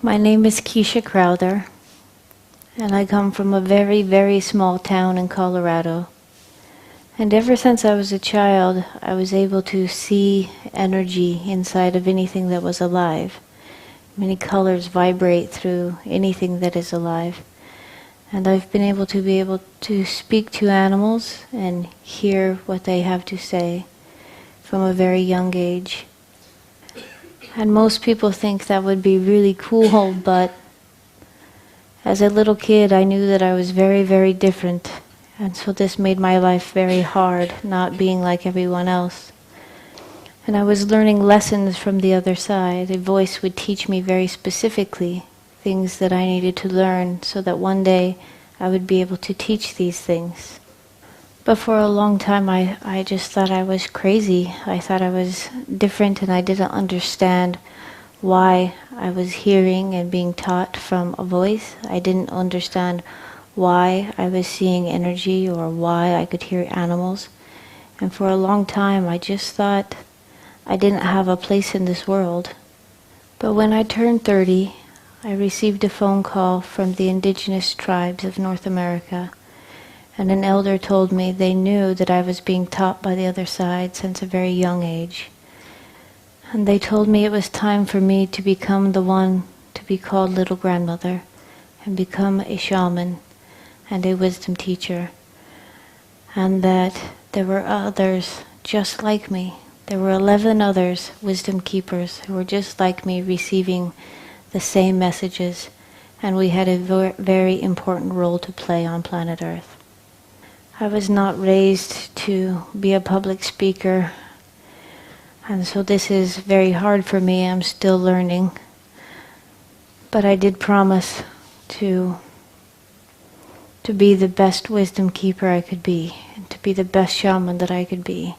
My name is Keisha Crowther, and I come from a very, very small town in Colorado. And ever since I was a child, I was able to see energy inside of anything that was alive. Many colors vibrate through anything that is alive. And I've been able to speak to animals and hear what they have to say from a very young age. And most people think that would be really cool, but as a little kid I knew that I was very, very different. And so this made my life very hard, not being like everyone else. And I was learning lessons from the other side. A voice would teach me very specifically things that I needed to learn so that one day I would be able to teach these things. But for a long time I just thought I was crazy. I thought I was different, and I didn't understand why I was hearing and being taught from a voice. I didn't understand why I was seeing energy or why I could hear animals. And for a long time I just thought I didn't have a place in this world. But when I turned 30, I received a phone call from the indigenous tribes of North America. And an elder told me they knew that I was being taught by the other side since a very young age. And they told me it was time for me to become the one to be called Little Grandmother and become a shaman and a wisdom teacher. And that there were others just like me. There were 11 others, wisdom keepers, who were just like me, receiving the same messages. And we had a very important role to play on planet Earth. I was not raised to be a public speaker, and so this is very hard for me. I'm still learning. But I did promise to be the best wisdom keeper I could be, and to be the best shaman that I could be.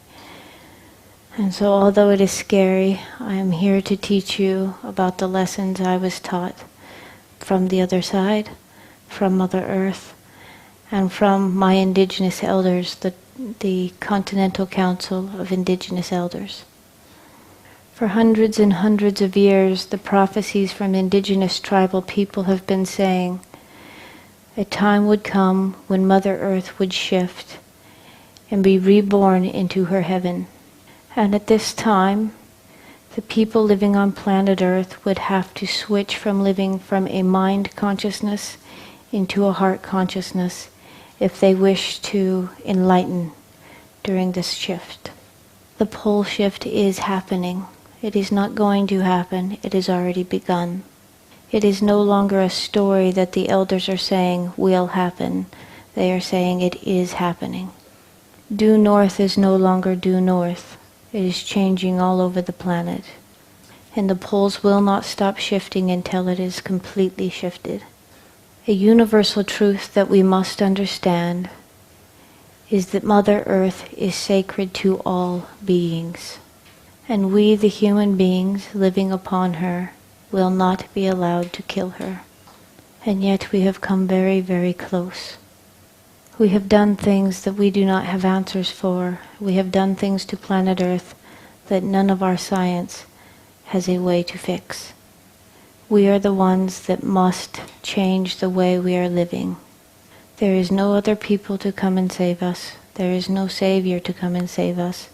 And so although it is scary, I am here to teach you about the lessons I was taught from the other side, from Mother Earth, and from my indigenous elders, the Continental Council of Indigenous Elders. For hundreds and hundreds of years, the prophecies from indigenous tribal people have been saying a time would come when Mother Earth would shift and be reborn into her heaven. And at this time, the people living on planet Earth would have to switch from living from a mind consciousness into a heart consciousness if they wish to enlighten during this shift. The pole shift is happening. It is not going to happen. It has already begun. It is no longer a story that the elders are saying will happen. They are saying it is happening. Due north is no longer due north. It is changing all over the planet. And the poles will not stop shifting until it is completely shifted. A universal truth that we must understand is that Mother Earth is sacred to all beings. And we, the human beings living upon her, will not be allowed to kill her. And yet we have come very, very close. We have done things that we do not have answers for. We have done things to planet Earth that none of our science has a way to fix. We are the ones that must change the way we are living. There is no other people to come and save us. There is no Savior to come and save us.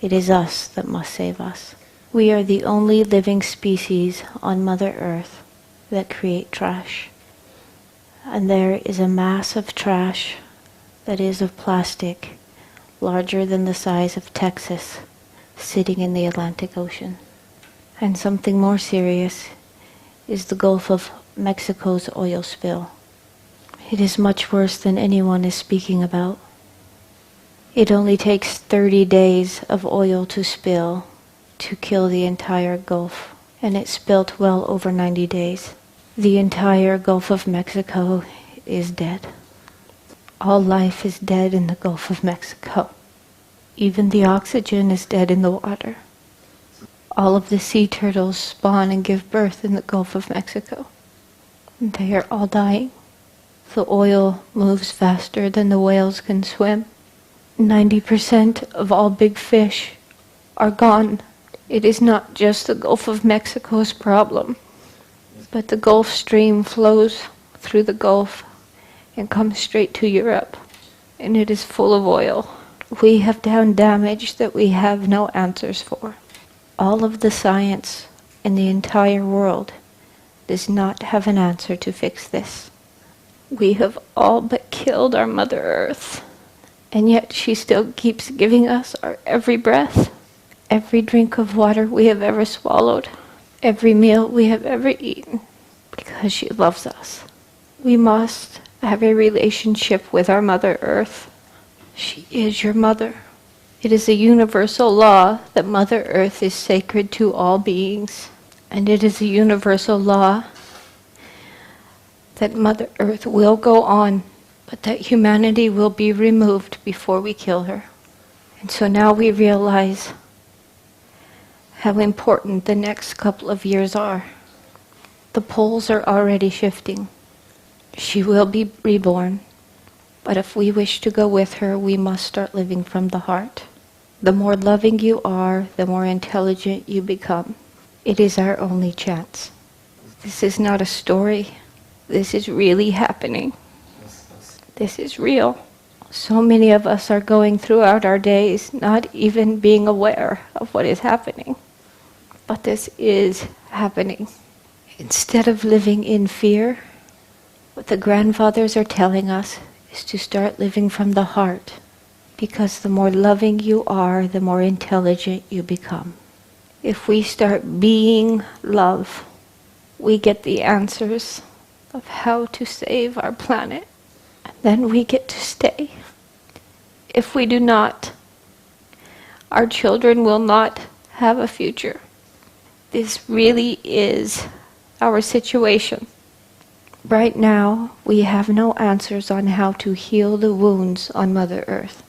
It is us that must save us. We are the only living species on Mother Earth that create trash. And there is a mass of trash that is of plastic, larger than the size of Texas, sitting in the Atlantic Ocean. And something more serious is the Gulf of Mexico's oil spill. It is much worse than anyone is speaking about. It only takes 30 days of oil to spill to kill the entire Gulf, and it spilt well over 90 days. The entire Gulf of Mexico is dead. All life is dead in the Gulf of Mexico. Even the oxygen is dead in the water. All of the sea turtles spawn and give birth in the Gulf of Mexico. They are all dying. The oil moves faster than the whales can swim. 90% of all big fish are gone. It is not just the Gulf of Mexico's problem. But the Gulf Stream flows through the Gulf and comes straight to Europe, and it is full of oil. We have done damage that we have no answers for. All of the science in the entire world does not have an answer to fix this. We have all but killed our Mother Earth, and yet she still keeps giving us our every breath, every drink of water we have ever swallowed, every meal we have ever eaten, because she loves us. We must have a relationship with our Mother Earth. She is your mother. It is a universal law that Mother Earth is sacred to all beings. And it is a universal law that Mother Earth will go on, but that humanity will be removed before we kill her. And so now we realize how important the next couple of years are. The poles are already shifting. She will be reborn. But if we wish to go with her, we must start living from the heart. The more loving you are, the more intelligent you become. It is our only chance. This is not a story. This is really happening. This is real. So many of us are going throughout our days not even being aware of what is happening. But this is happening. Instead of living in fear, what the grandfathers are telling us is to start living from the heart, because the more loving you are, the more intelligent you become. If we start being love, we get the answers of how to save our planet, and then we get to stay. If we do not, our children will not have a future. This really is our situation. Right now, we have no answers on how to heal the wounds on Mother Earth.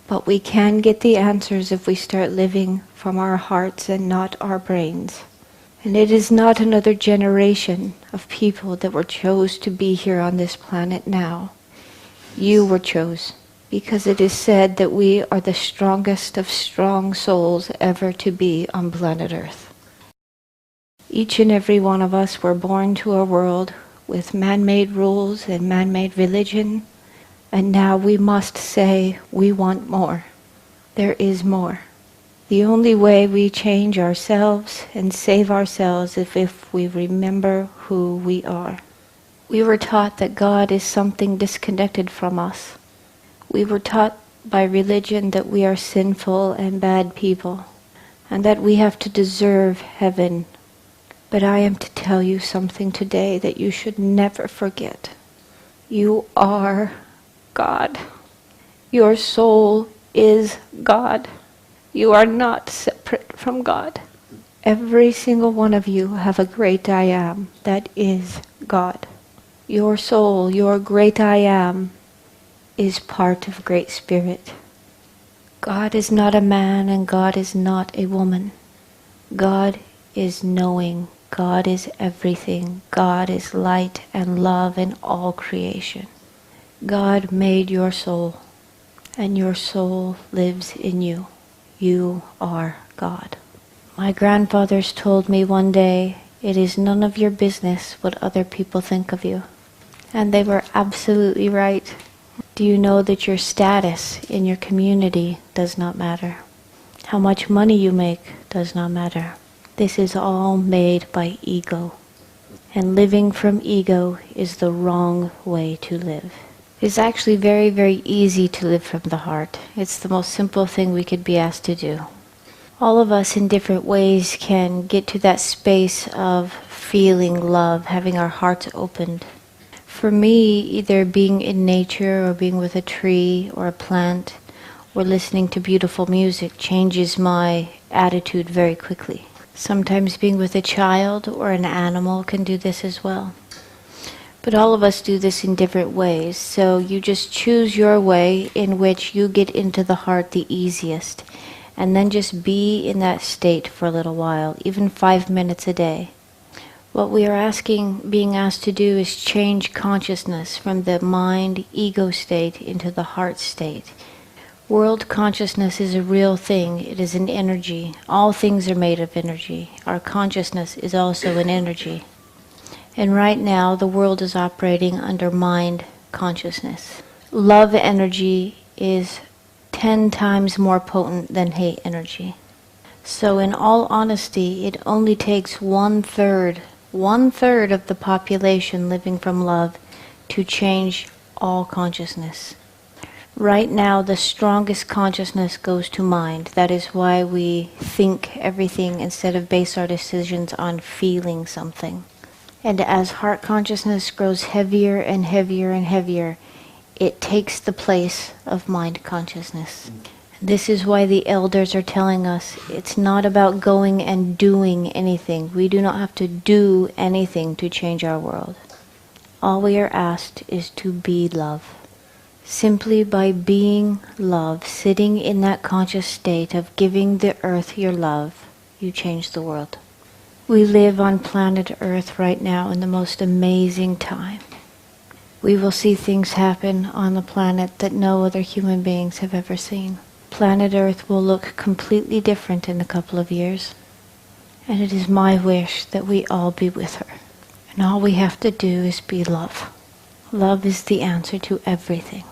But we can get the answers if we start living from our hearts and not our brains. And it is not another generation of people that were chose to be here on this planet now. You were chose, because it is said that we are the strongest of strong souls ever to be on planet Earth. Each and every one of us were born to a world with man-made rules and man-made religion, and now we must say we want more. There is more. The only way we change ourselves and save ourselves is if we remember who we are. We were taught that God is something disconnected from us. We were taught by religion that we are sinful and bad people, and that we have to deserve heaven. But I am to tell you something today that you should never forget. You are God. Your soul is God. You are not separate from God. Every single one of you have a great I am that is God. Your soul, your great I am, is part of Great Spirit. God is not a man and God is not a woman. God is knowing. God is everything. God is light and love in all creation. God made your soul, and your soul lives in you. You are God. My grandfathers told me one day, it is none of your business what other people think of you. And they were absolutely right. Do you know that your status in your community does not matter? How much money you make does not matter. This is all made by ego. And living from ego is the wrong way to live. It's actually very, very easy to live from the heart. It's the most simple thing we could be asked to do. All of us in different ways can get to that space of feeling love, having our hearts opened. For me, either being in nature or being with a tree or a plant or listening to beautiful music changes my attitude very quickly. Sometimes being with a child or an animal can do this as well. But all of us do this in different ways, so you just choose your way in which you get into the heart the easiest, and then just be in that state for a little while, even 5 minutes a day. What we are being asked to do is change consciousness from the mind, ego state into the heart state. World consciousness is a real thing. It is an energy. All things are made of energy. Our consciousness is also an energy. And right now, the world is operating under mind consciousness. Love energy is 10 times more potent than hate energy. So in all honesty, it only takes one third of the population living from love to change all consciousness. Right now, the strongest consciousness goes to mind. That is why we think everything instead of base our decisions on feeling something. And as heart consciousness grows heavier and heavier and heavier, it takes the place of mind consciousness. This is why the elders are telling us it's not about going and doing anything. We do not have to do anything to change our world. All we are asked is to be love. Simply by being love, sitting in that conscious state of giving the earth your love, you change the world. We live on planet Earth right now in the most amazing time. We will see things happen on the planet that no other human beings have ever seen. Planet Earth will look completely different in a couple of years. And it is my wish that we all be with her. And all we have to do is be love. Love is the answer to everything.